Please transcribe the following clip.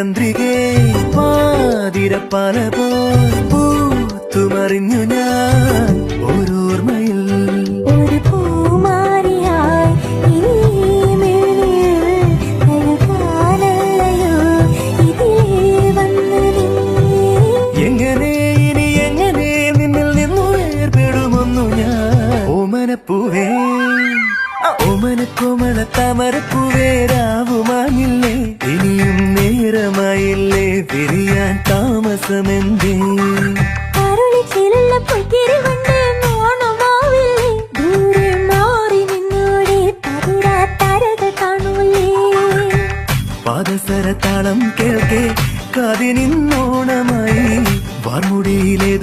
ചന്ദ്രികേ പാതിരപ്പാല പോൽ പൂത്തുമറിഞ്ഞു ഞാൻ ഓരോർമ്മയിൽ ഒരു പൂമാരിയായി എങ്ങനെ ഇനി എങ്ങനെ നിന്നിൽ നിന്നു വേർപെടുമൊന്നു ഞാൻ ഓമനപ്പൂവേ ഓമനക്കോമള താമരപ്പൂവേ രാവുമായില്ലേ ഇനിയും നേരമായില്ലേ പിരിയാൻ താമസമെന്തേ